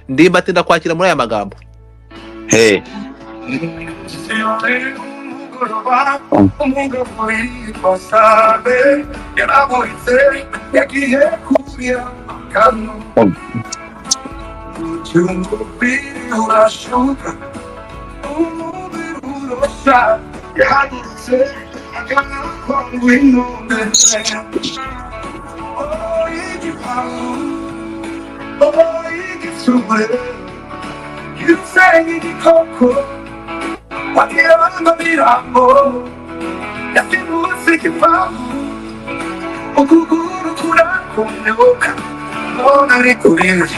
Ndimbati ndakwakira muri aya magambo. Hey. You say Coco, what you want me to know? Nothing more sick about Okuguru Kurakonoka. Oh, Narikurin.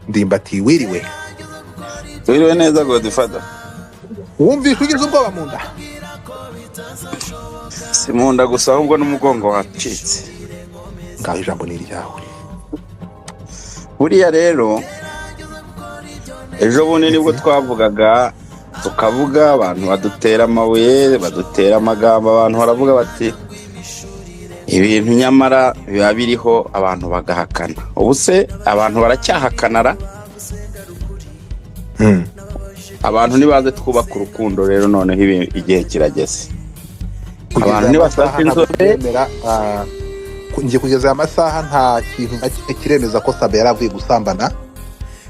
Ndimbati wiriwe. Wiriwe neza Godfather. Wumvishe ugize ubwoba mu nda? Si mu nda gusa ahubwo n'umugongo wacitse. Ngaho ijambo ni iryawe. Buriya rero ejo bundi nibwo twavugaga tukavuga abantu badutera amabuye badutera amagambo abantu baravuga bati ibintu nyamara biba biriho abantu bagahakana. Ubu se abantu baracyahakanara abantu nibaze twubaka urukundo rero noneho igihe kirageze. Abantu nibasaka inzobe ngiye kugeza aya masaha nta kintu kiremeza ko Sabe yaravuye gusambana.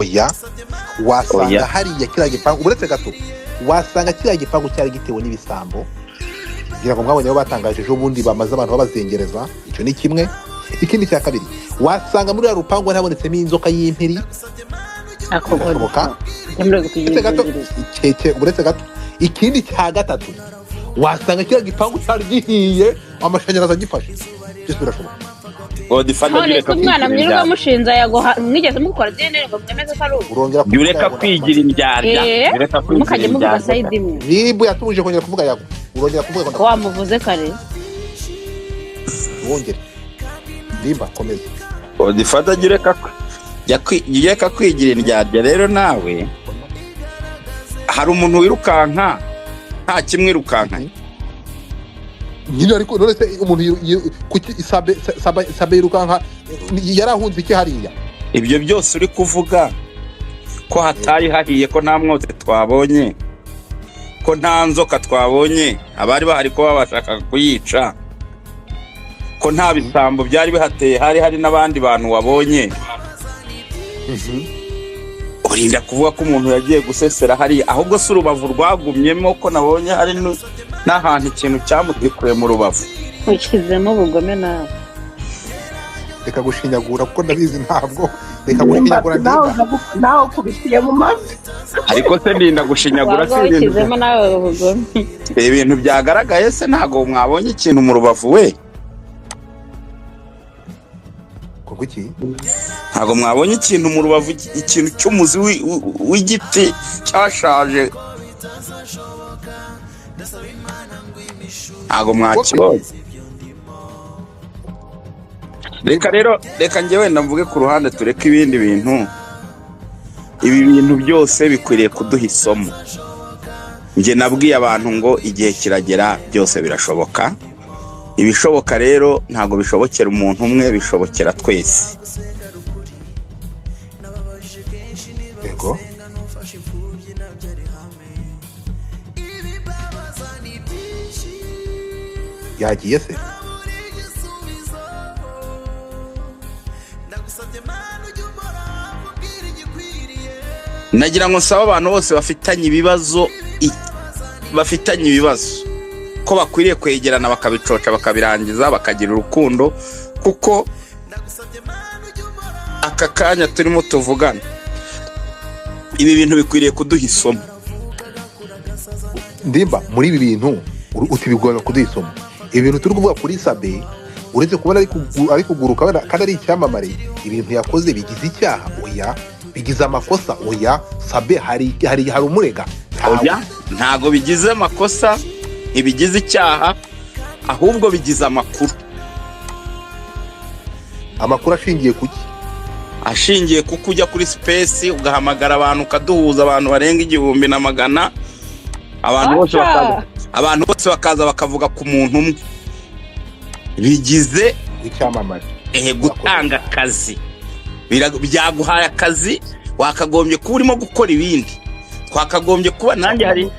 Oya wasanga hariya kiriya gipangu uretse gato wasanga kiriya gipangu cyari gitewe n'ibisambo ngira ngo mwabonye aho batangaje ejo bundi bamaze abantu babazengereza. Icyo ni kimwe. Ikindi cya kabiri wasanga muri ya rupangu habonetsemo inzoka y'impiri akoboka uretse gato. Ikindi cya gatatu wasanga kiriya gipangu cyari gihiye amashanyarazi agifashe. Byose birashoboka. Godfather umwana mwiruka mushinza yagoha mwigeze mukora DNA ngo mwemeze ko ari urongera yureka kwigira indyarya yureka mukajye muvuga side imwe nibu yatubuje kongera kuvuga yago urongera kuvuga ko wamuvuze kare wongere Ndimba komeza. Godfather yureka kwigira indyarya rero nawe hari umuntu wirukanka nta kimwirukanka nyine ariko none se umuntu kuki Sabe yirukanka yarahunze iki hariya? Ibyo byose uri kuvuga ko hatari hahiye ko nta mwote twabonye ko nta nzoka twabonye abari bahari ko babashaka kuyica ko nta bisambo byari bihateye hari n'abandi bantu wabonye. Urinda kuvuga ko umuntu yagiye gusesera hariya ahubwo se urubavu rwagumyemo ko nabonye hari n'ahantu ikintu cyamutikuye mu rubavu ukizemo ubugome nawe. Reka gushinyagura kuko ndabizi ntabwo reka gushinyagura nawe kubishiye mu mazi ariko se ndinda gushinyagura se ukizemo nawe ubugome. Ibintu byagaragaye se ntago mwabonye ikintu mu rubavu we kuki ntago mwabonye ikintu mu rubavu ikintu cy'umuzi w'igiti cyashaje ntago mwakibonye. Reka njyewe mvuge ku ruhande tureke ibindi bintu. Ibi bintu byose bikwiriye kuduha isomo. Njye nabwiye abantu ngo igihe kiragera byose birashoboka. Ibishoboka rero ntago bishobokera umuntu umwe bishobokera twese. Yego yagiye se nagira ngo nsaba abantu bose bafitanye ibibazo ko bakwiriye kwegerana bakabicoca bakabirangiza bakagira urukundo kuko aka kanya turimo tuvugana ibi bintu bikwiriye kuduha isomo. Ndimba muri ibi bintu utibigora kuduha isomo. Ibi bintu turi kuvuga kuri Sabe uretse kubona ari kuguruka kandi ari icyamamare ibintu yakoze bigize icyaha oya bigize amakosa oya Sabe hari umurega oya ntago bigize amakosa ibigize icyaha ahubwo bigize amakuru ashingiye kuki ashingiye kuko ujya kuri space ugahamagara abantu ukaduhuza abantu barenga 1,000 abantu bose bakaza bakavuga ku muntu umwe bigize icyamamare gutanga akazi byaguhaye akazi, wakagombye kuba urimo gukora ibindi. Twakagombye kuba nanjye hari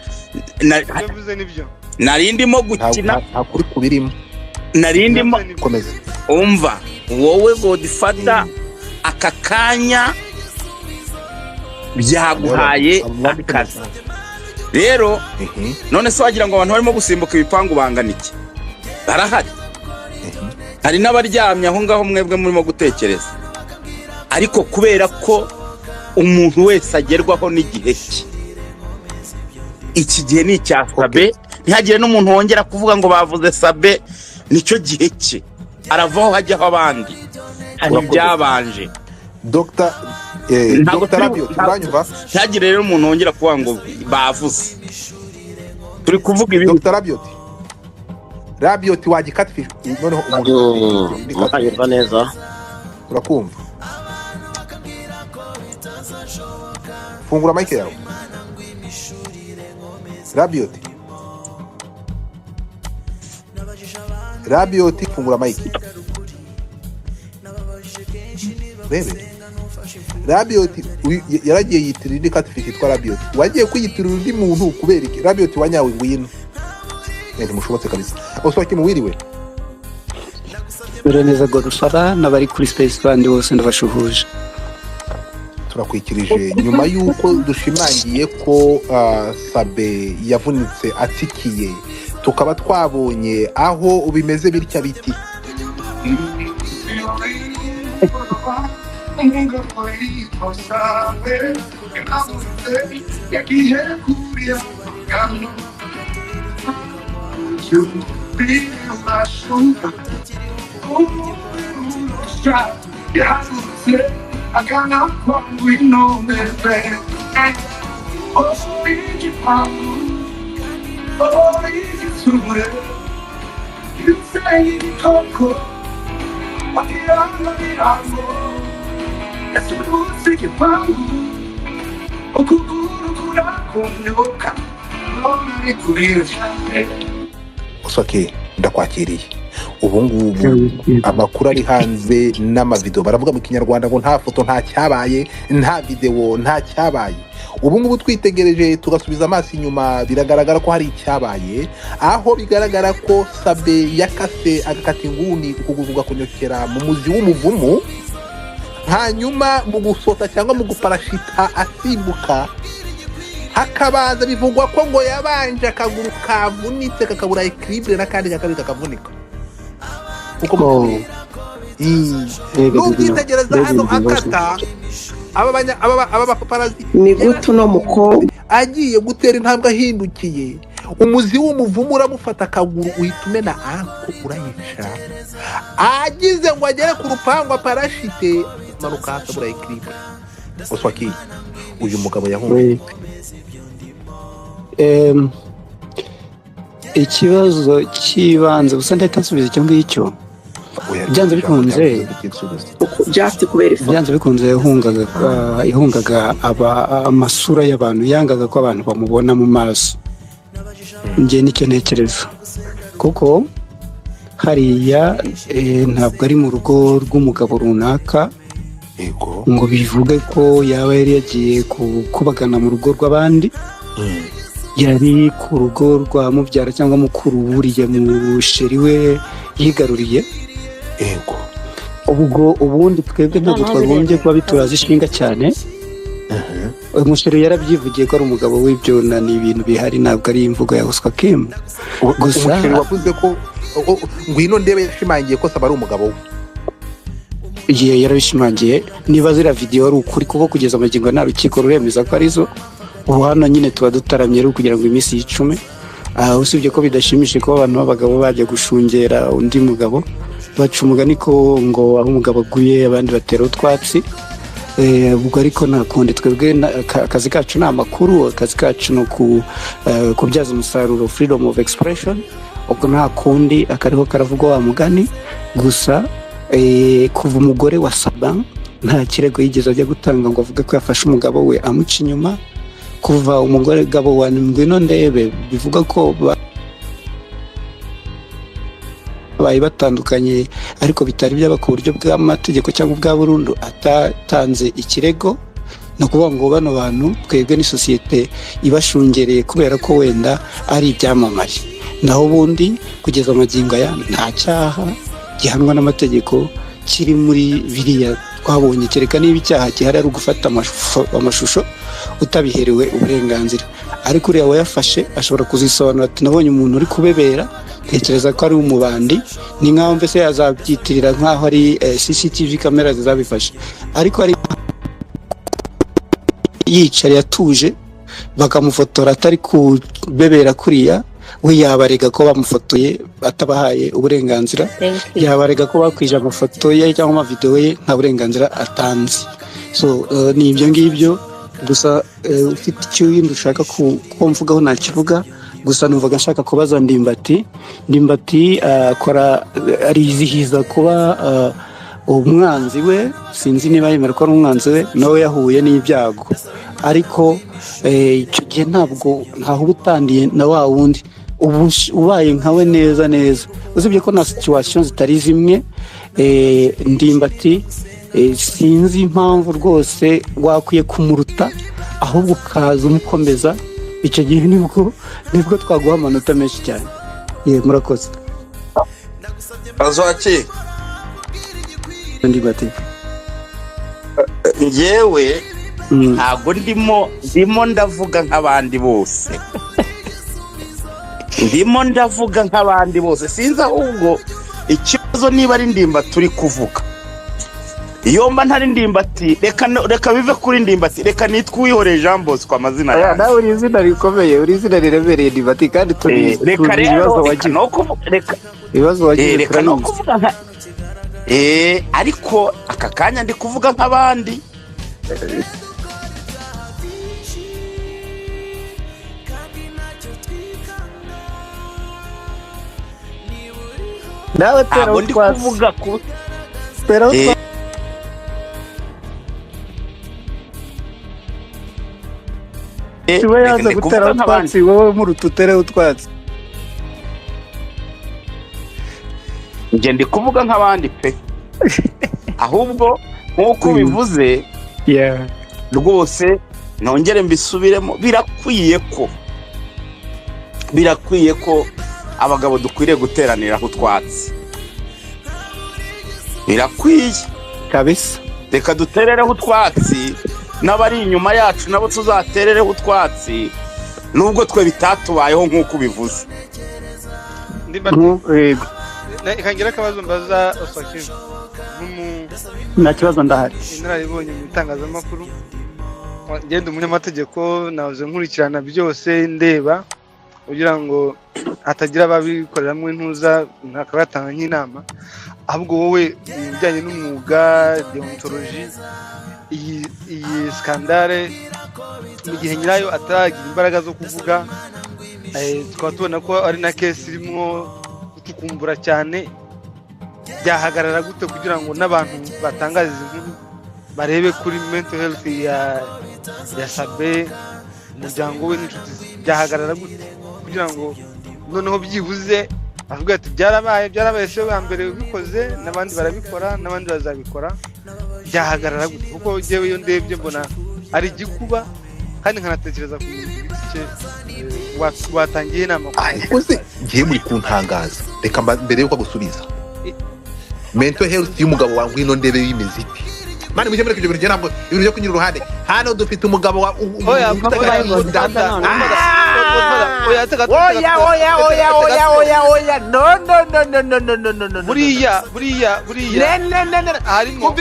narindimo gukina, nta kuri kubirimo, narindimo komeza. umva wowe Godfather aka kanya byaguhaye akazi. Rero none se wagira ngo abantu barimo gusimbuka ibipangu bangana iki? Barahari. Hari n'abaryamye aho ngaho mwebwe murimo gutekereza. Ariko kubera ko umuntu wese agerwaho n'igihe cye, iki gihe ni icya Sabe, ntihagire n'umuntu wongera kuvuga ngo bavuze Sabe, nicyo gihe cye, aravaho hajyaho abandi. Hari ibyabanje. Dr. Rabio, turanyumva? Ntihagire rero umuntu wongera kuvuga ngo bavuze. Turi kuvuga ibi. Dr. Rabio wagikatfish noneho muranyumva neza? Urakumva? Fungura mic yawe. Rabio, fungura mic. Bebe. Rabio yaragiye yitirira indi catfish yitwa Rabio. Wagiye kuyitirira undi muntu kubera iki? Rabio wanyawe ngwino. Mushobotse kabisa. Osoke muwiriwe. Neza Godfather n'abari kuri Space bandi bose ndabashuhuje. Turakwikirije nyuma yuko dushimangiye ko Sabe yavunitse atikiye, tukaba twabonye aho ubimeze bitya biti. I cannot come with no man. Oh, easy power. Oh, easy to live. You say you talk. What the other did I know? That's the rules that you found. Oh, kukuruka. None kurisha. Osoke ndakwakiriye. Ubu ngubu amakuru ari hanze n'amavideo baravuga mu Kinyarwanda ngo nta foto nta cyabaye, nta video nta cyabaye. Ubu ngubu twitegereje tugasubiza amaso inyuma, biragaragara ko hari icyabaye, aho bigaragara ko Sabe yakase agakata inguni ukuvuga kunyokera mu muzi w'umuvumu, hanyuma mu gusota cyangwa mu guparashita asimbuka, hakabanza bivugwa ko ngo yabanje akaguru kavunitse kakabura equilibre n'akandi kakabiri kakavunika. Uko n'ubwitegereza hano akata aba bapaparazi ni guto no muko agiye gutera intambwe ahindukiye, umuzi w'umuvumu uramufata akaguru uhita umena anko urayica, agize ngo agere ku rupangu parashite manuka hasabura equilibre. Oswaki uyu mugabo yahunze. Ikibazo kibanze gusa ndahita nsubiza icyo ngicyo. Byanze bikunze just kubera ifoto, byanze bikunze yahungaga amasura y'abantu, yangaga ko abantu bamubona mu maso. Ngiye nicyo ntekereza kuko hariya ntabwo ari mu rugo rw'umugabo runaka ngo bivuge ko yaba yari yagiye kubagana mu rugo rw'abandi. Yari ku rugo rwa mubyara cyangwa mukuru buriye musheri we yigaruriye. Ubwo ubundi twebwe ntabwo twagombye kuba bituraza ishinga cyane. Umusheri yarabyivugiye ko ari umugabo w'ibyona, ni ibintu bihari, ntabwo ari imvugo ya Oscar Kim. Gusa wavuze ko ngwino ndebe yashimangiye ko Sabe ari umugabo we. Yarabishimangiye. Niba zira video ari ukuri kuko kugeza amagingo nta rukiko ruremeza ko arizo. Ubu hano nyine tuba dutaramye rero kugira ngo iminsi y'icumi. Usibye ko bidashimishije ko abantu b'abagabo bajya gushungera undi mugabo, baca umugani ko ngo aho umugabo aguye abandi batera utwatsi. Ubwo ariko nta kundi, twebwe akazi kacu ni amakuru, akazi kacu no kubyaza umusaruro freedom of expression. Ubwo nta kundi akariho karavugwa wa mugani. Gusa kuva umugore wa Sabe nta kirego yigeze ajya gutanga ngo avuge ko yafashe umugabo we amuca inyuma. Kuva umugore gabo wa ngwino ndebe bivuga ko babaye batandukanye ariko bitari byaba ku buryo bw'amategeko cyangwa bwa burundu atatanze ikirego, ni ukuvuga ngo bano bantu twebwe ni sosiyete ibashungereye kubera ko wenda ari ibyamamare, naho ubundi kugeza amagingo aya nta cyaha gihanwa n'amategeko kiri muri biriya twabonye, kereka niba icyaha gihari ari ugufata amashusho utabiherewe uburenganzira, ariko uriya wayafashe ashobora kuzisobanura ati nabonye umuntu uri kubebera, ntekereza ko ari umubandi, ni nk'aho mbese yazabyitirira nk'aho ari CCTV kamera zizabifashe, ariko ari yicariye atuje bakamufotora atari kubebera kuriya, we yabarega ko bamufotoye atabahaye uburenganzira, yabarega ko bakwije amafoto ye cyangwa amavideo ye nta burenganzira atanze. So ni ibyo ngibyo gusa. Ufite icyo yindi ushaka ko mvugaho nakivuga, gusa numvaga nshaka kubaza Ndimbati akora arizihiza kuba umwanzi we, sinzi niba yemera ko ari umwanzi we, nawe yahuye n'ibyago, ariko icyo gihe ntaho uba utandiye na wa wundi ubaye nkawe neza, usibye ko na situation zitari zimwe. Ndimbati sinzi impamvu rwose wakwiye kumuruta, ahubwo ukaza umukomeza, icyo gihe nibwo twaguha amanota menshi cyane. Murakoze. Azwaki Ndimbati njyewe ntabwo ndimo ndavuga nk'abandi bose sinzi ahubwo ikibazo niba ari Ndimbati turi kuvuga. Iyo mba ntari Ndimbati reka bive kuri Ndimbati, reka nitwe Uwihoreye Jean Bosco amazina yawe. Nawe uri izina rikomeye, uri izina riremereye Ndimbati, kandi reka rero ibibazo wagiye reka no kuvuga nka ariko aka kanya ndi kuvuga nk'abandi. nawe tera ndi kuvuga ku siwe yaza gutera utwatsi, wowe murututere utwatsi. Nje ndi kuvuga nk'abandi pe, ahubwo nk'uko bivuze rwose nongere mbisubiremo, birakwiye ko abagabo dukwiriye guteraniraho utwatsi, birakwiye kabisa. Reka duterereho utwatsi, n'abari inyuma yacu nabo tuzaterereho utwatsi, nubwo twe bitatubayeho nk'uko bivuze. Ikangira akabazo mbaza Oswaki, nta kibazo ndahari. Narabibonye mu itangazamakuru, ngende umunyamategeko, navuze nkurikirana byose ndeba kugira ngo hatagira ababikoreramo intuza nakabatanga nk'inama, ahubwo wowe ibijyanye n'umwuga deontology, iyi skandale mu gihe nyirayo ataragira imbaraga zo kuvuga, tukaba tubona ko ari na case irimo tukumbura cyane, byahagarara gute kugira ngo n'abantu batangaza inkuru barebe kuri mental health ya Sabe, umuryango we n'inshuti, byahagarara gute kugira ngo noneho byibuze avuga ati byarabaye se wa mbere ubikoze, n'abandi barabikora, n'abandi bazabikora, byahagarara gute? Kuko jewe iyo ndebye mbona ari igikuba, kandi nkanatekereza ku cye watangiye inama uzi ngiye muri kuntangaza. Reka mbere yuko gusubiza, mental health y'umugabo wa Ngwino Ndebe y'imeze iti mani mujye muri ibyo ntabwo ibintu byo kunyura uruhande. Hano dufite umugabo wa no buriya harimo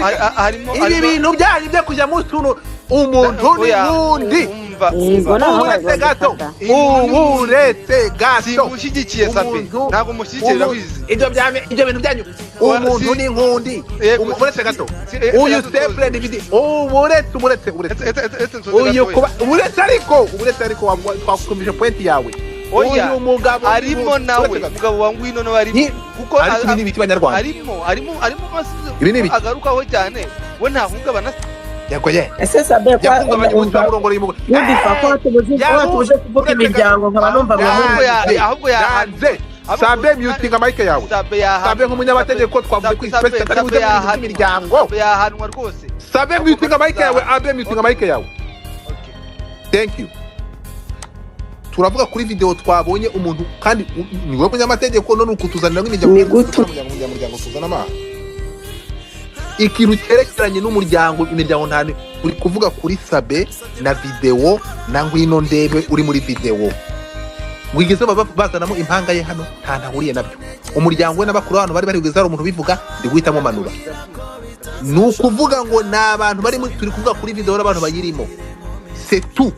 ibi bintu byanyu byo kujya musuru umuntu n'undi. Uretse gato simushyigikiye Sabe, ntabwo mushyigikira wizi ibyo bintu byanyu. Umuntu n'inkundi. Uretse gato uyu stephen bidi uretse ariko twakumije point yawe. Uyu mugabo arimo nawe umugabo wa Ngwino nawe arimo, kuko ibi ni ibiki banyarwanda, arimo agarukaho cyane, we ntahungabana. Ese Sabe ko yumva ko watubuje kuvuga imiryango nkaba numva ahubwo yanze Sabe mutinga mike yawe. Sabe nk'umunyamategeko twavuze ku space atari buje mu miryango. yahanwa rwose. Sabe mutinga mike yawe, abe mutinga mike yawe. Okay. Thank you. Turavuga kuri video twabonye umuntu kandi niwe munyamategeko none ukutuzanira nk'imiryango tuzana ama. Ikintu cyerekeranye n'umuryango imiryango ntane uri kuvuga kuri Sabe na video na ngwino ndebe uri muri video. Wigeze bazanamo impanga ye hano nta ntahuriye nabyo. Umuryango we n'abakuru hano bari kugeza ari umuntu bivuga ndi guhitamo manura. Nukuvuga ngo nabantu bari turi kuvuga kuri video n'abantu bayirimo. C'est tout.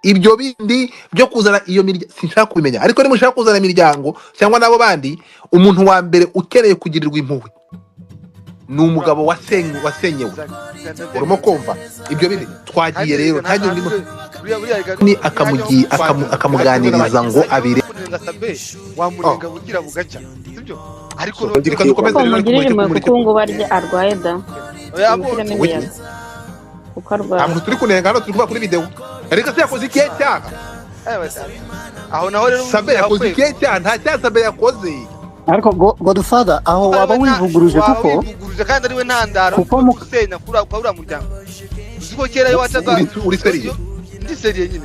Ibyo bindi byo kuzana iyo miryango sinshaka kubimenya ariko nimushaka kuzana imiryango cyangwa nabo bandi umuntu wa mbere ukereye kugirirwa impuhwe ni umugabo wasenyewe urimo kumva ibyo bindi twagiye rero kandi ndimo ni akamuganiriza ngo abire wamurenga bugira bugacya sibyo ariko mugirire mu kuko barye arwaye da Amuntu turi kunenga hano turi kuva kuri video ariko se yakoze ikihe cyaha aho naho rero Sabe yakoze ikihe cyaha nta cyaha Sabe yakoze ariko Godfather aho waba wivuguruje kuko kandi ariwe ntandaro kuko mu gusenya kuri muryango uziko kera yo wataga uri seriye ndi seriye nyine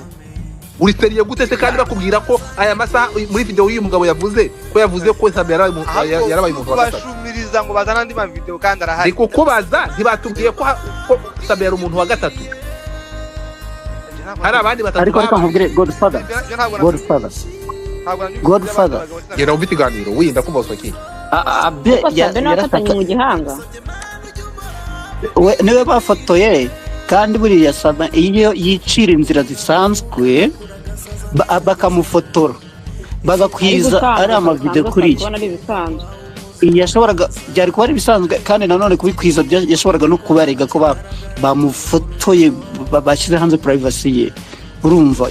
uri seriye gute se kandi bakubwira ko aya masaha muri video y'uyu mugabo yavuze ko Sabe yarabaye umuntu wa gatatu bashumiriza ngo bazana andi ma video kandi arahari ariko kubaza ntibatubwiye ko Sabe yari umuntu wa gatatu hari abandi batatu ariko nkubwire Godfather gera umva ikiganiro winda kumva usaki abe yarafatanye mu gihanga niwe bafotoye kandi buriya Sabe iyo yicira inzira zisanzwe bakamufotora bagakwiza ari amavideo kuri iki yashoboraga byari kuba ari bisanzwe kandi nanone kubikwiza yashoboraga no kubarega ko bamufotoye bashyize hanze privacy ye urumva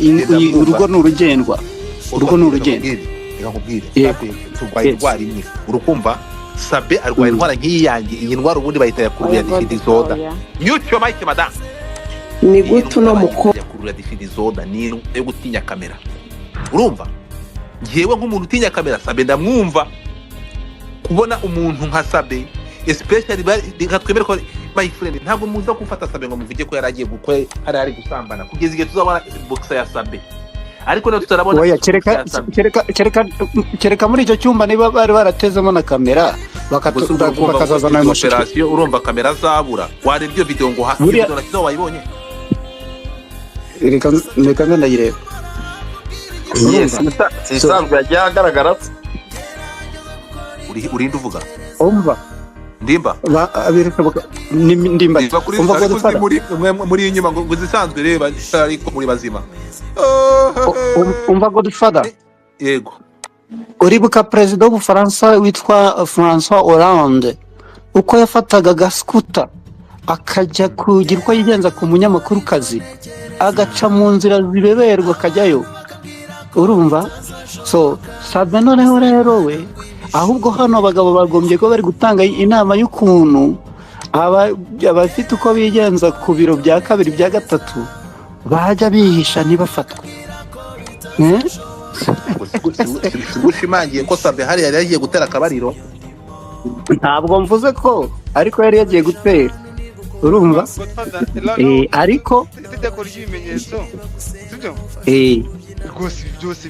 urugo n'urugendwa reka nkubwire turwaye indwara imwe urukumva Sabe arwaye indwara nk'iyi yanjye iyi ndwara ubundi bayita yakurura disorder mute mike madam ni gutu no muko yakurura disorder ni yo gutinya kamera urumva ngiyewe nk'umuntu utinya kamera Sabe ndamwumva kubona umuntu nka Sabe especially reka twemere ko my friend ntabwo muza gufata Sabe ngo muvuge ko yaragiye gukwe hari gusambana kugeza igihe tuzabona boxer ya Sabe ariko no tutarabona oya kereka muri icyo cyumba niba bari baratezemo na kamera bakazazana ayo mashusho operation urumva kamera zabura wari ibyo video ngo video nakizo wayibonye reka ndayireba sisanzwe yagiye agaragara urinde uvuga umva ndimba ndimba umva ko muri inyuma ngo zisanzwe reba ariko muri bazima umva Godfather yego uribuka perezida w'Ubufaransa witwa François Hollande uko yafataga gaskuta akajya kugira uko yigenza ku munyamakuru kazi agaca mu nzira zibeberwa akajyayo urumva so Sabe noneho rero we ahubwo hano abagabo bagombye ko bari gutanga inama y'ukuntu abafite uko bigenza ku biro bya kabiri bya gatatu bajya bihisha ntibafatwe gushimangiye ko Sabe hari yari yagiye gutera akabariro ntabwo mvuze ko ariko yari yagiye gutera urumva ariko itegeko ry'ibimenyetso sibyo rwose byose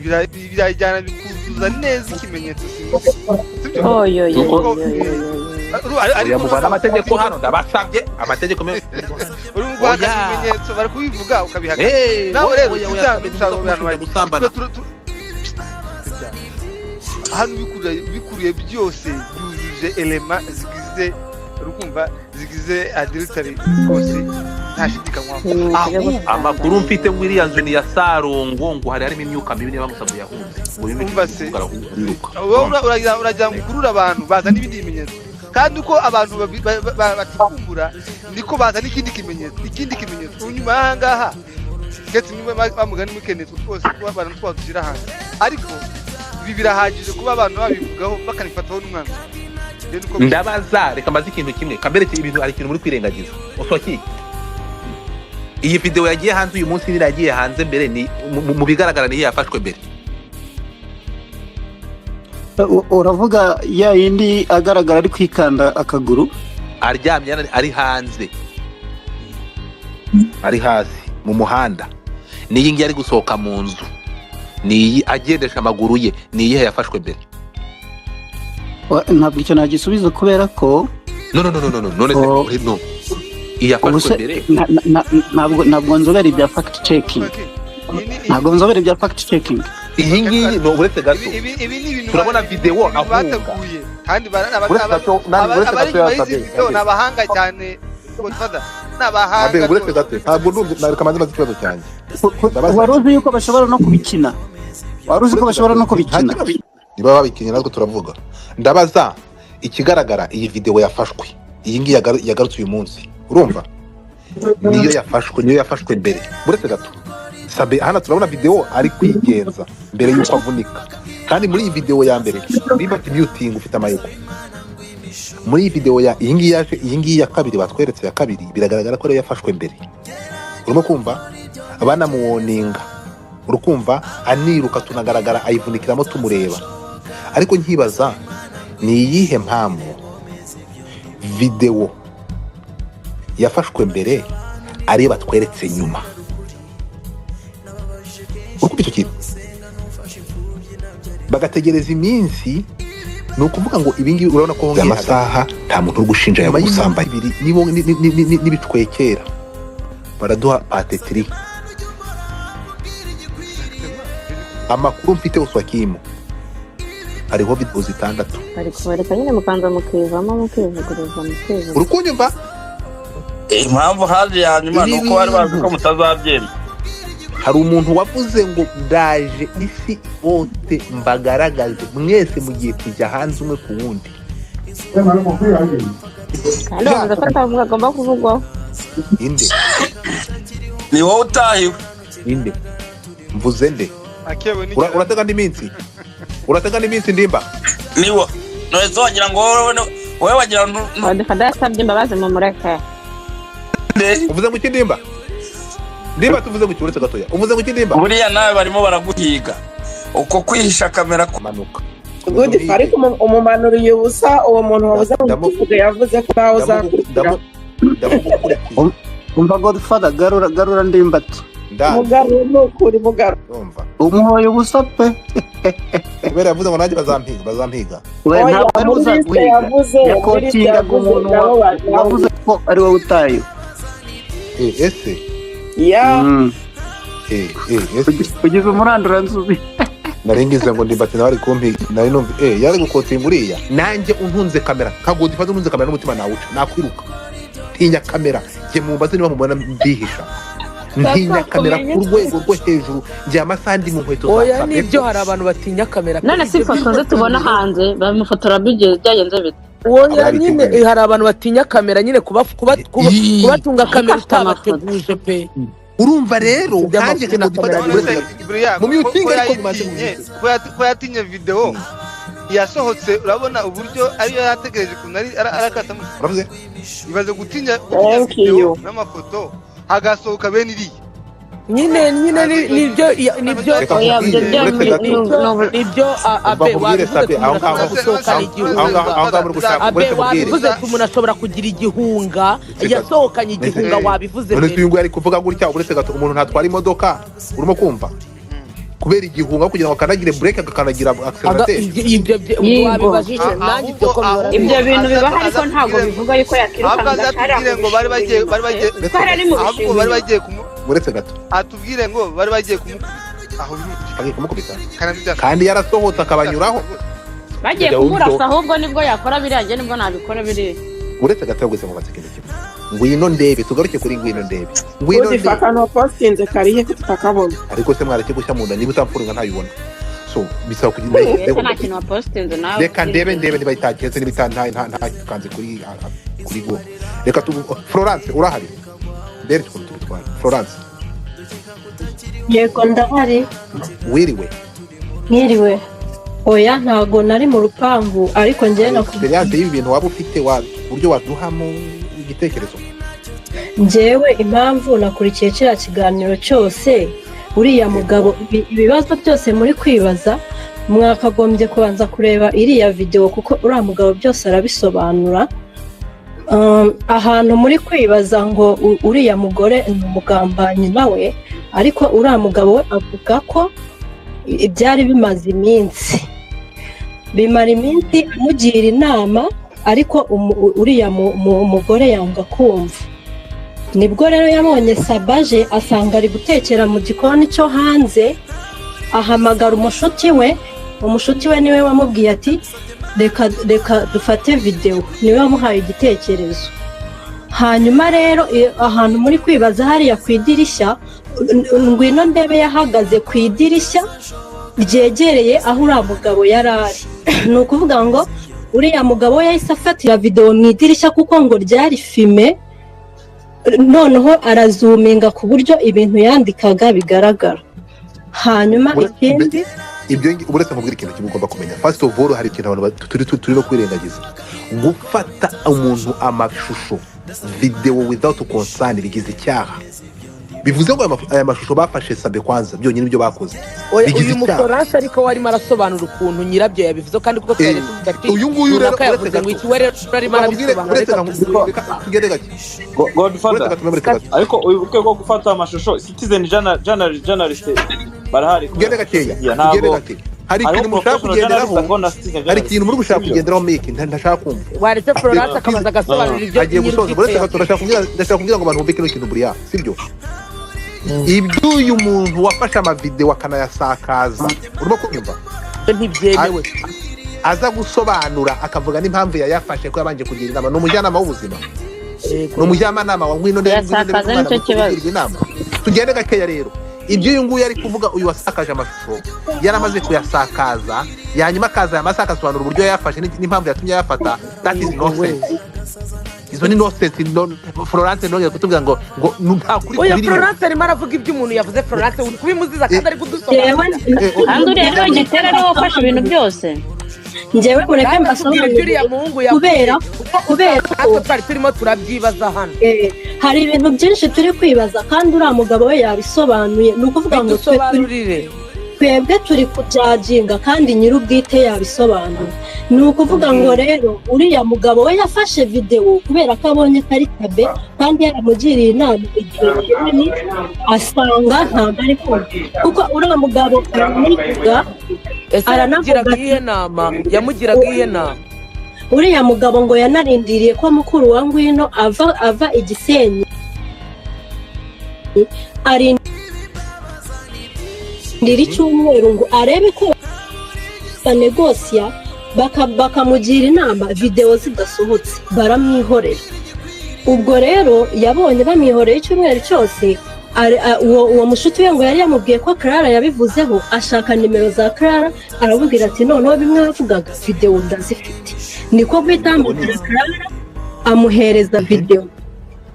birajyana bikuzuza neza ikimenyetso sibyo muvana amategeko hano ndabasabye amategeko urumva ikimenyetso bari kubivuga ukabihaka nawe rero gusambana hano bikuriye byose byujuje elema zigize urukumva zigize adultery rwose ntashidikanywa amakuru mfite ngo iriya nzu ni ya Sarongo ngo hari harimo imyuka mibi niba Sabe yahunze umva se uragira ngo ukurure abantu bazana ibindi bimenyetso kandi uko abantu batikumbura niko bazana ikindi kimenyetso nyuma y'ahangaha ndetse niba bamugana mukenetso twose kuba abantu twazushyira hanze ariko ibi birahagije kuba abantu babivugaho bakanifataho n'umwana ndabaza reka maze ikintu kimwe kambere ibintu ari ikintu muri kwirengagiza usoki iyi video yagiye hanze uyu munsi yagiye hanze mbere ni mu bigaragara ni yafashwe mbere uravuga ya yindi agaragara ari kwikanda akaguru aryamye ari hanze ari hasi mu muhanda, n'iyi ngiyi ari gusohoka mu nzu, n'iyi agendesha amaguru ye, n'iyihe yafashwe mbere? ntabwo icyo nagisubiza kubera ko no iyafashwe mbere. ntabwo nzobere ibya fact checking, ntabwo nzobere ibya fact checking. Iyi ngiyi no uretse gato turabona video ahunga kandi n'abahanga cyane n'abahanga. Uretse gato ntabwo ndumva narekamanze maze ikibazo cyanjye. Wari uzi yuko bashobora no kubikina? Wari uzi ko bashobora no kubikina? Niba babikinye natwe turavuga. Ndabaza ikigaragara iyi video yafashwe, iyi ngiyi yagarutse uyu munsi, urumva? Niyo yafashwe mbere. Uretse gato Sabe hana turabona video ari kwigenza mbere yuko avunika, kandi muri iyi video ya mbere niba muting ufite amayuko, muri iyi video ya iyi ngiyi ya kabiri batweretse ya kabiri biragaragara ko rero yafashwe mbere. Urimo kumva abana muwoninga, urukumva aniruka tunagaragara ayivunikiramo tumureba, ariko nkibaza ni iyihe mpamvu video yafashwe mbere ari batweretse nyuma? Uko icyo kintu bagategereza iminsi, ni ukuvuga ngo ibingibi urabona ko hongera amasaha nta muntu uri gushinja ya gusambanya n'ibitwekera baraduha patetri. Amakuru mfite uswakimu hariho video zitandatu bari kubareka nyine mukanza mukivamo mukivuguriza mukivuguriza. Urukunyumva impamvu haje ya nyuma nuko bari bazi ko mutazabyemera. Hari umuntu wavuze ngo ndaje isi hose mbagaragaze mwese mugiye kujya hanze umwe ku wundi. Kandi wanda ko atavuga agomba kuvugwaho. Inde ni wowe utahiwe. Inde mvuze nde? Uratega n'iminsi ndimba niwo nozo wagira ngo wowe wagira ngo wadefada yasabye imbabazi mu mureke. Uvuze mu kindimba ndimba tuvuze mu cyuretse gatoya. Uvuze mu kindimba buriya nawe barimo baraguhiga uko kwihisha kamera kumanuka. Gudi ariko umumanuriye ubusa uwo muntu wavuze ngo yavuze ko nawe uzakurikira. Umva Godfather garura ndimbati. Mugaru n'ukuri mugaru. Umuhoye ubusa pe. Kubera yavuze ngo nanjye bazampiga. We ntabwo ari uzakwiga. Yakotinga umuntu wavuze ko ari wowe utayo. Ese ya ugize umurandura nzubi. Naringize ngo ndimbati nawe ari kumpi nari numva yari gukotinga uriya, nanjye untunze kamera kagodi fata untunze kamera n'umutima nawuca nakwiruka. Tinya kamera je mumbaze niba mubona mbihisha. Ntinya kamera ku rwego rwo hejuru njye amasandi mu nkweto za. Oya nibyo hari abantu batinya kamera. None si foto ze tubona hanze bamufotora byagenze bite? Oya nyine hari abantu batinya kamera nyine kubatunga kamera utabateguje pe. Urumva rero kanjye kamera mu muting ariko mumaze ko yatinye video yasohotse. Urabona uburyo ariyo yategereje kunari arakata uravuze ibaze gutinya video n'amafoto hagasohoka bene iri nyine nibyo abe wabivuze umuntu ashobora kugira igihunga yasohokanye igihunga wabivuze. None tuyungu yari kuvuga gutya uretse gato umuntu ntatwara imodoka urimo kumva kubera igihunga kugira ngo kanagire break akanagira accelerator. Ibyo wabibajije nanjye ibyo ko ibyo bintu bibaho ariko ntago bivuga yuko yakirukana atubwire ngo bari bagiye uretse gato atubwire ngo bari bagiye kumukubita kandi yarasohotse akabanyuraho bagiye kumurasa ahubwo nibwo yakora birangiye nibwo nabikora biri. Uretse gato yaguse mu batsikinde kimwe ngwino ndebe tugaruke kuri ngwino ndebe faka no postinze kariye tutakabona ariko se mwareke gushya mu nda niba utamfuringa ntayibona. So bisaba kugira nta kintu wa postinze nawe reka ndebe niba itaketse niba ntakanze kuri go. Reka Florence urahari ndebe tubitwara. Florence yego ndahari. Wiriwe mwiriwe. Oya ntago nari mu rupangu ariko njye nakubwiye ibi bintu waba ufite buryo waduhamo igitekerezo. Njyewe impamvu nakurikiye kiriya kiganiro cyose uriya mugabo ibibazo byose muri kwibaza mwakagombye kubanza kureba iriya video kuko uriya mugabo byose arabisobanura. Ahantu muri kwibaza ngo uriya mugore ni umugambanyi nawe, ariko uriya mugabo we avuga ko ibyari bimaze iminsi, bimara iminsi amugira inama, ariko uriya mugore yanga kumva. Nibwo rero yabonye Sabaje asanga ari gutekera mu gikoni cyo hanze, ahamagara umushuti we niwe wamubwiye ati reka dufate video, niwe wamuhaye igitekerezo. Hanyuma rero ahantu muri kwibaza hariya ku idirishya, Ngwino Ndebe yahagaze ku idirishya ryegereye aho uriya mugabo yari ari. Ni ukuvuga ngo uriya mugabo yahise afatira video mu idirishya kuko ngo ryari filme, noneho arazuminga ku buryo ibintu yandikaga bigaragara. Hanyuma ikindi ibyo uretse mubwira ikintu kimwe ugomba kumenya. First of all, hari ikintu abantu turi no kwirengagiza, gufata umuntu amashusho video without consent bigize icyaha. Bivuze ngo aya mashusho bafashe Sabe kwanza byonyine ibyo bakoze. Uyu mukorasha ariko warimo arasobanura ukuntu nyirabyo yabivuze, kandi kuko twari tuvuga ati uyu nguyu rero yavuze ngo iki were arimo arabisobanura. Tugende gake Godfather, ariko ubuke bwo gufata amashusho Citizen journalist barahari. Tugende gake. Hari ikintu mushaka kugenderaho, hari ikintu muri gushaka kugenderaho Mike ntashaka kumva. Waretse Florence akabanza agasobanura ibyo agiye gusoza. Ndashaka kugira ngo abantu bumve kino kintu buriya, sibyo? Ibyo uyu muntu wafashe amavideo akanayasakaza, urimo kunyumva, ntibyemewe. Aza gusobanura akavuga n'impamvu yayafashe ko yabanje kugira inama. Ni umujyanama w'ubuzima, ni umujyanama wa Ngwino Ndebe. Tugende gakeya rero. Ibyo uyu nguyu yari kuvuga, uyu wasakaje amashusho yaramaze kuyasakaza, yanyuma akaza yamasaka asobanura uburyo yayafashe n'impamvu yatumye yayafata. That is nonsense. Izo ni nonsense. Florence nongeye kutubwira ngo nta kuri oya Florence arimo aravuga ibyo umuntu yavuze. Florence uri kubimuziza kandi ari kudusobanura. Kandi ureba igitera niwe wafashe ibintu byose. Njyewe mureke mbasobanurire kubera ko twari turimo turabyibaza hano. Hari ibintu byinshi turi kwibaza kandi uriya mugabo we yabisobanuye. Ni ukuvuga ngo twebwe turi kujajinga kandi nyir'ubwite yabisobanuye. Ni ukuvuga ngo rero uriya mugabo we yafashe video kubera ko abonye kari Sabe kandi yaramugiriye inama igihe kinini, asanga ntabwo ari kumva kuko uriya mugabo aranamugiraga iyihe nama. Uriya mugabo ngo yanarindiriye ko mukuru wa Ngwino ava Igisenyi, arindira icyumweru ngo arebe ko banegosya, bakamugira inama video zidasohotse, baramwihorera. Ubwo rero yabonye bamwihoreye icyumweru cyose. Uwo mushuti we ngo yari yamubwiye ko Clara yabivuzeho, ashaka nimero za Clara, arabubwira ati noneho bimwe bavugaga video ndazifite. Niko guhitambira Clara amuhereza video,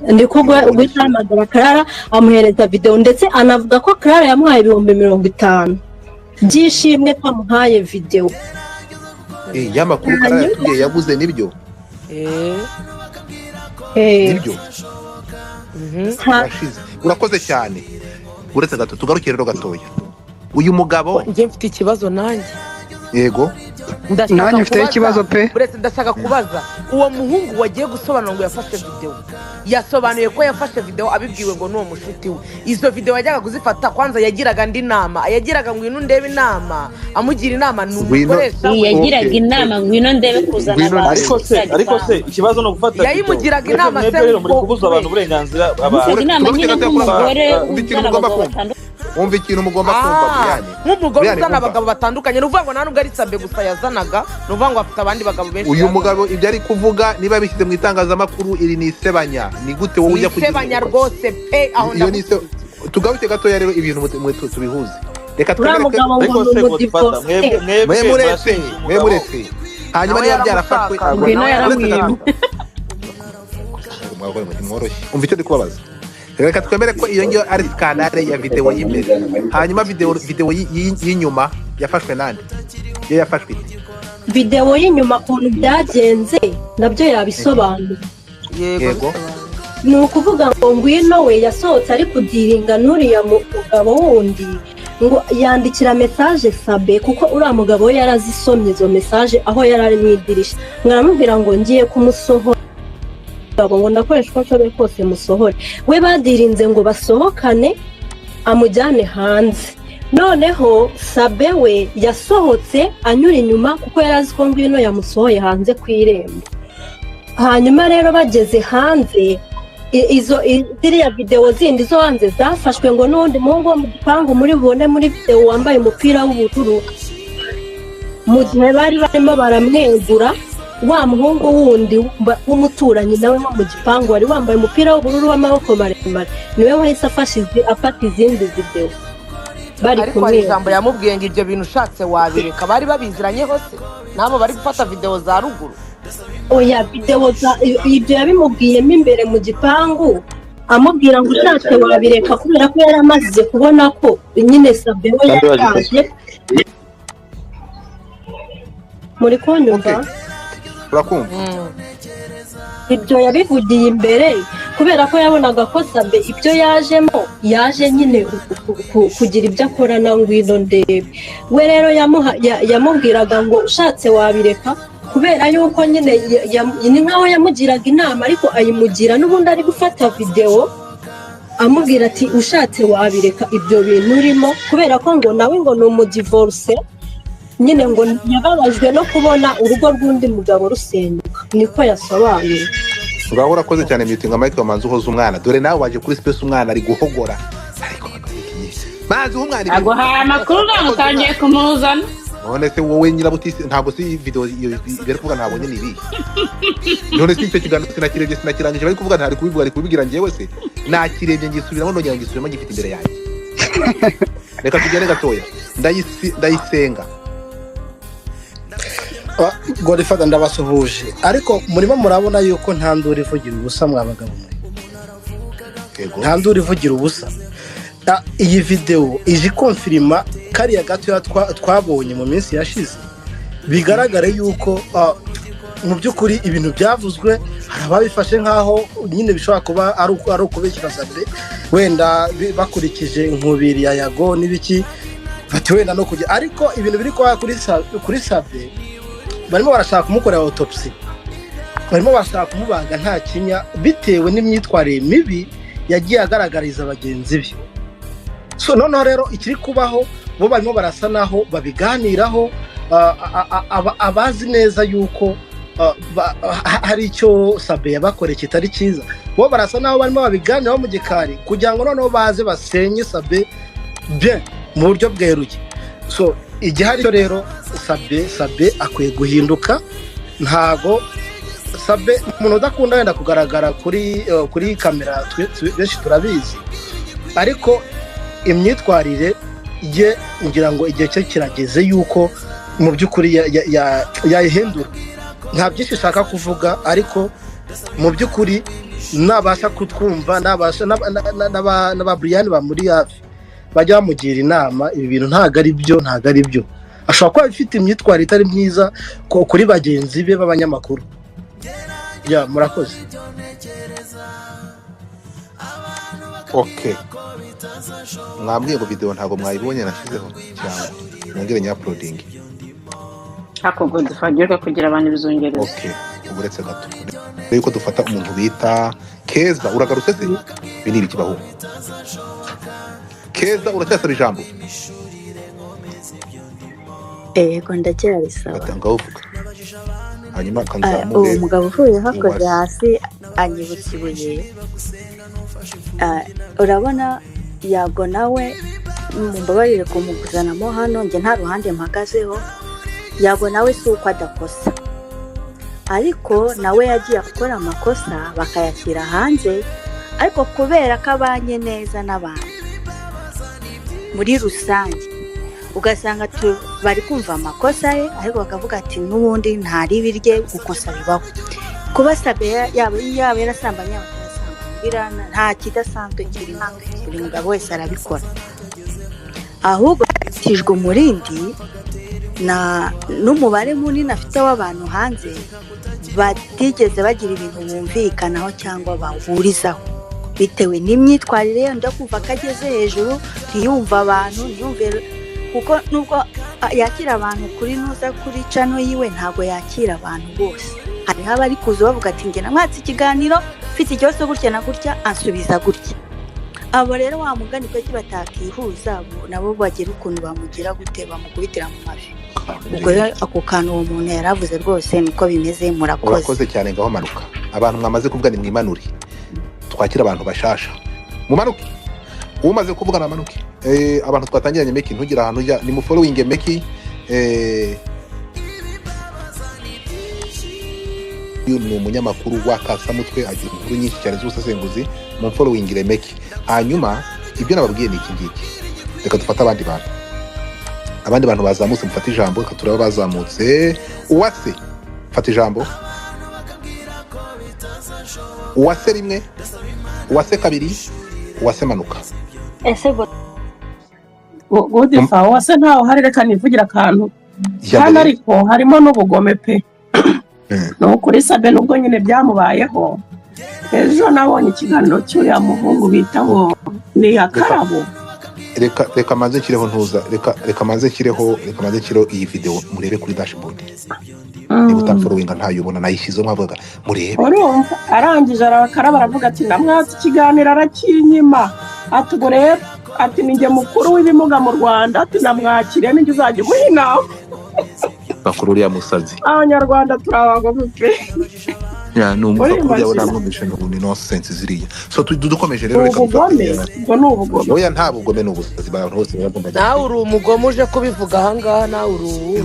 ndiko guhitambira Clara amuhereza video, ndetse anavuga ko Clara yamuhaye 50,000 byishimwe ko amuhaye video. Yamakuru Clara yatugiye yaguze nibyo. Nibyo. Urakoze cyane. Uretse gato tugarukire rero gatoya. Uyu mugabo ngiye mfite ikibazo nanjye. Yego. Nanjye mfite ikibazo pe. Uretse ndashaka kubaza uwo muhungu wagiye gusobanura ngo yafashe video, yasobanuye ko yafashe video abibwiwe ngo n'uwo mushuti we. Izo video yajyaga kuzifata kwanza yagiraga andi nama, yagiraga Ngwino Ndebe inama, amugira inama n'umukoresha. Yagiraga inama Ngwino Ndebe kuzana abantu. Ariko se ikibazo no gufata yayimugiraga inama se muri kubuza abantu uburenganzira abantu. Inama nyine nk'umugore uzana abagabo batandukanye. Wumva ikintu mugomba kumva yani. Nk'umugore uzana abagabo batandukanye, nuvuga ngo nta nubwo ari Sabe gusa yazanaga, nuvuga ngo afite abandi bagabo benshi. Uyu mugabo ibyo ari kuvuga niba bishyize mu itangazamakuru iri ni isebanya. Ni gute wowe ujya kugira isebanya rwose pe aho ndavuga. Tugaruke gatoya rero ibintu tubihuze. Reka twereke ariko se Godfather mwebwe hanyuma niba byarafashwe Ngwino yaramwiye. Mworoshye. Umva icyo ndikubabaza. Reka twemere ko iyo ngiyo ari skandale ya video y'imbere. Hanyuma video y'inyuma yafashwe nande? Yo yafashwe video y'inyuma kuntu byagenze nabyo yabisobanura. Yego. Ni ukuvuga ngo Ngwino we yasohotse ari kudiringa n'uriya mugabo wundi ngo yandikira message Sabe kuko uriya mugabo we yarazisomye izo message aho yari ari mu idirishya mwaramubwira ngo ngiye kumusohora ngo ndakoresha uko nshoboye kose musohore we badirinze ngo basohokane amujyane hanze noneho Sabe we yasohotse anyura inyuma kuko yarazi ko ngwino yamusohoye hanze ku irembo hanyuma rero bageze hanze ziriya video zindi zo hanze zafashwe ngo n'undi muhungu wo mu gipangu muri bubone muri video wambaye umupira w'ubururu mu gihe bari barimo baramwegura wa muhungu wundi w'umuturanyi nawe wo mu gipangu wari wambaye umupira w'ubururu w'amaboko maremare niwe wahise afata izindi video bari ariko hari ijambo yamubwiye ngo ibyo bintu ushatse wabireka bari babiziranye hose nabo bari gufata video za ruguru oya video ibyo yabimubwiyemo imbere mu gipangu amubwira ngo ushatse wabireka kubera ko yari amaze kubona ko nyine Sabe we yaraje muri kunyumva urakumva ibyo yabivugiye imbere kubera ko yabonaga ko Sabe ibyo yaje nyine kugira ibyo akora na ngwino ndebe we rero yamubwiraga ngo ushatse wabireka kubera yuko nyine ni nkaho yamugiraga inama ariko ayimugira n'ubundi ari gufata video amubwira ati ushatse wabireka ibyo bintu urimo kubera ko ngo nawe ngo ni umudivorce nyine ngo yababajwe no kubona urugo rw'undi mugabo rusenyuka niko yasobanuye ngaho urakoze cyane mutinga Mike wamanze uhoza umwana dore nawe waje kuri space umwana ari guhogora ariko mazi umwana aguhaye amakuru namutangiye kumuzana none se wowe nyirabutisi ntabwo si video bari kuvuga ntabwo nyine ibi none se icyo kiganiro sinakirangije bari kuvuga ntari kubivuga ari kubigira njyewe se nakirebye ngisubiramo nongera ngisubiramo gifite imbere yanjye reka tugende gatoya ndayisenga Godfather ndabasuhuje ariko murimo murabona yuko nta nduru ivugira ubusa mwabagabo nta nduru ivugira ubusa iyi video ije konfirima kariya gato twabonye mu minsi yashize bigaragare yuko mu by'ukuri ibintu byavuzwe hari ababifashe nk'aho nyine bishobora kuba ari ukubeshyira Sabe wenda bakurikije inkubiri ya Yago n'ibiki bati wenda no kujya ariko ibintu biri kwa kuri Sabe barimo barashaka kumukorera autopsy barimo barashaka kumubaga nta kinya bitewe n'imyitwarire mibi yagiye agaragariza bagenzi be so noneho rero ikiri kubaho bo barimo barasa naho babiganiraho abazi neza yuko hari icyo Sabe yabakoreye kitari cyiza bo barasa naho barimo babiganiraho mu gikari kugira ngo noneho baze basenye Sabe bien mu buryo bweruye so igihari rero Sabe akwiye guhinduka ntago Sabe umuntu udakunda wenda kugaragara kuri kamera benshi turabizi ariko imyitwarire ye ngira ngo igihe cye kirageze yuko mu by'ukuri yayihindura nta byinshi ashaka kuvuga ariko mu by'ukuri nabasha kutwumva nabasha n'aba Brian bamuri hafi bajya bamugira inama ibi bintu ntago ari byo ashobora kuba bifite imyitwarire itari myiza kuri bagenzi be b'abanyamakuru murakoze okay mwambwiye ngo video ntago mwayibonye nashyizeho cyangwa mwongere nya-uploading ako Godfather kugira abantu bizongereza okay uburetse gato yuko dufata umuntu bita Keza uragarutse se bini ibikibaho Keza uracyasaba ijambo Ego ndacyabisaba atanga uvuga hanyuma kanzamure uwo mugabo uvuye hakoze hasi anyibutsa ibuye urabona Yago nawe mumbabarire kumuguzanamo hano njye nta ruhande mpagazeho Yago nawe si uko adakosa ariko nawe yagiye gukora amakosa bakayashyira hanze ariko kubera ko abanye neza n'abantu muri rusange ugasanga bari kumva amakosa ye ariko bakavuga ati n'ubundi ntari birye gukosa bibaho kuba Sabe yaba yarasambanye birana nta kidasanzwe kirimo buri mugabo wese arabikora ahubwo tijwe umurindi n'umubare munini afite w'abantu hanze batigeze bagira ibintu bumvikanaho cyangwa bahurizaho bitewe n'imyitwarire ye nda kumva ko ageze hejuru ntiyumva abantu ntiyumve kuko nubwo yakira abantu kuri nuza kuri cano yiwe ntabwo yakira abantu bose hariho abari kuza bavuga ati njye namwatse ikiganiro mfite ikibazo gutya na gutya ansubiza gutya abo rero wa mugani ko batakihuza nabo bagira ukuntu bamugira gute bamukubitira mu mavi ubwo rero ako kantu uwo muntu yaravuze rwose niko bimeze murakoze cyane ngaho manuka abantu mwamaze kuvuga ni mwimanure twakira abantu bashasha mumanuke umaze kuvuga namanuke abantu twatangiranye Meki ntugira ahantu ujya ni mu following Meki ni umunyamakuru wa Kasamutwe agira inkuru nyinshi cyane z'ubusesenguzi mu following Meki hanyuma ibyo nababwiye ni iki ngiki reka dufate abandi bantu bazamutse mufate ijambo reka turaba bazamutse Uwase fata ijambo Uwase rimwe Uwase kabiri Uwase manuka ese godifa Uwase ntaho hari reka nivugira akantu kandi ariko harimo n'ubugome pe no kuri Sabe nubwo nyine byamubayeho ejo nabonye ikiganiro cy'uriya muhungu bita ngo ni Akarabo reka manze kireho ntuza reka manze kireho iyi video murebe kuri dashboard niba utamfollowinga ntayubona nayishyize mwavuga murebe urumva arangije Akarabo aravuga ati namwatse ikiganiro arakinyima ati ubwo rero ati ninjye mukuru w'ibimuga mu Rwanda ati namwakire ninjye uzajya umuhina bakuru uriya musazi abanyarwanda turabagome pe ya numva ko yabona mwumvishe n'ubundi no sense ziriya so dukomeje rero reka ubugome oya nta bugome n'ubusazi abantu bose baragomba nawe uri umugome uje kubivuga ahangaha nawe uri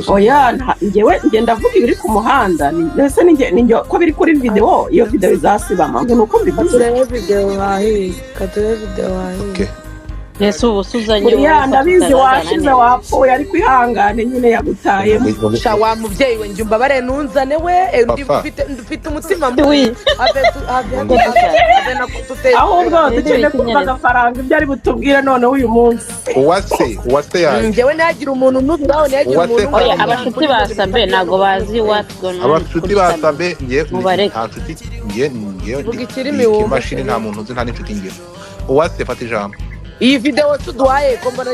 oya njyewe ndavuga ibiri ku muhanda ndetse ninjye ko biri kuri video iyo video izasibama ngo nuko mbivuze video wahi Yesu ubusuzanye uriya ndabizi washize wapfuye ariko ihangane nyine yagutaye sha wa mubyeyi we njye umbabare nunzane we ndufite umutima mubi ahubwo dukeneye kumva agafaranga ibyo ari butubwire noneho uyu munsi Uwase yaje njyewe nagira umuntu nubiraho nagira umuntu abashuti ba Sabe ntago bazi what's going on abashuti ba Sabe ngiye vuga ikirimi wumva mashini nta muntu uzi nta n'inshuti ngiye Uwase fata ijambo iyi video tuduhaye ko mbona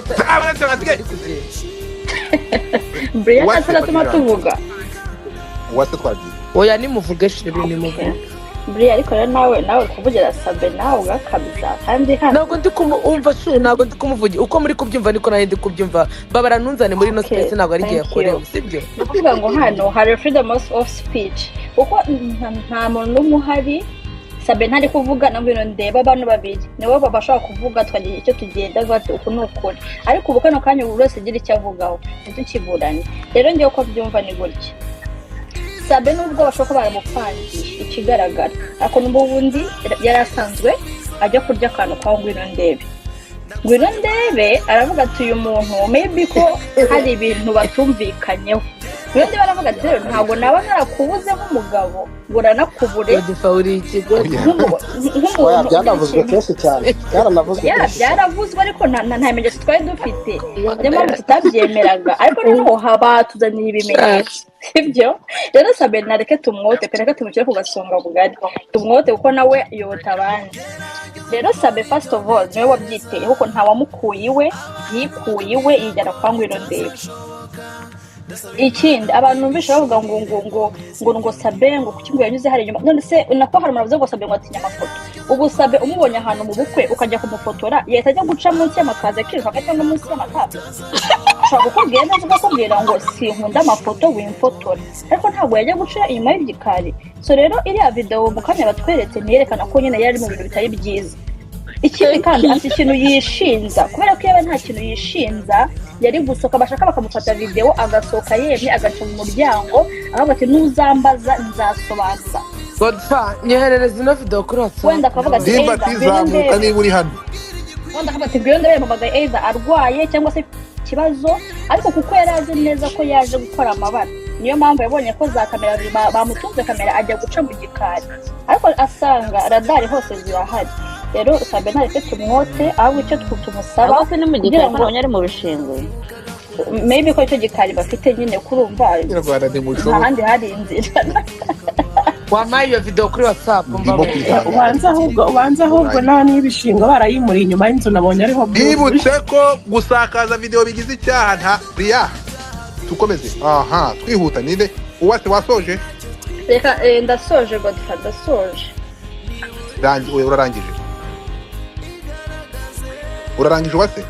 Brian asatuma tuvuga Uwase twagiye oya nimuvuge shiri nimuvuge Brian ariko rero nawe kuvugira Sabe nawe ugakabya kandi hano ntabwo ndi kumumva ntabwo ndi kumuvugira uko muri kubyumva niko nawe ndi kubyumva babara nunzane muri no space ntabwo ari gihe yakorewe sibyo kuvuga ngo hano hari freedom of speech uko nta muntu n'umuhari Sabe ntari kuvuga nabwo ndeba abantu babiri nibo babashaka kuvuga twagiye icyo tugenda bati uko nukuri ariko ubu kano kanya buri wese agira icyo avugaho ntidukiburanye rero ngiye uko byumva ni gutya Sabe nubwo bashaka baramupangisha ikigaragara ariko n'ubundi yarasanzwe ajya kurya akantu kwa ngwino ndebe aravuga ati uyu muntu maybe ko hari ibintu batumvikanyeho Wende baravuga ati rero ntabwo naba narakubuze nk'umugabo buranakubure uri ikigo nk'umuntu byanavuzwe kenshi cyane byaravuzwe ariko nta bimenyetso twari dufite niyo mpamvu tutabyemeraga ariko noneho haba tuzaniye ibimenyetso sibyo rero Sabe nareke tumwote reka tumushyire ku gasonga bugari tumwote kuko nawe yota abandi rero Sabe first of all niwe wabyiteye kuko ntawamukuye iwe yikuye iwe yijyana kwa ngwino ndebe ikindi abantu numvisha bavuga ngo Sabe ngo kuki ngo yanyuze hari inyuma none se nako hari umuntu ngo Sabe ngo atinya amafoto ubu Sabe umubonye ahantu mu bukwe ukajya kumufotora yahita ajya guca munsi y'amakaza akiruka cyangwa munsi y'amakaza ushaka kukubwira neza ukakubwira ngo sinkunda amafoto wimfotora ariko ntabwo yajya guca inyuma y'igikari so rero iriya video mu kanya batweretse niyerekana ko nyine yari mu bintu bitari byiza ikindi kandi afite ikintu yishinza kubera ko yaba nta kintu yishinza yari gusohoka bashaka bakamufata video agasohoka yemye agaca mu muryango avuga ati nuzambaza nzasobanura Godfa nyeherereza ino video kuri WhatsApp wenda akavuga ati nimba tizamuka niba uri hano wenda akavuga ati ngwino ndebe mbaga either arwaye cyangwa se ikibazo ariko kuko yari azi neza ko yaje gukora amabara niyo mpamvu yabonye ko za kamera bamutunze kamera ajya guca mu gikari ariko asanga radari hose zirahari rero Sabe ntareke tumwote ahubwo icyo tumusaba abose ni mu gikari ko ari mu bishingwe maybe ko icyo gikari bafite nyine kurumva Nyarwanda ni muco ahandi hari inzira wampaye iyo video kuri WhatsApp ubanza ahubwo nta n'ibishinga barayimuri inyuma y'inzu nabonye ariho bibutse ko gusakaza video bigize icyaha nta Ria tukomeze twihuta ninde uwase wasoje reka ndasoje Godfather ndasoje urarangije wase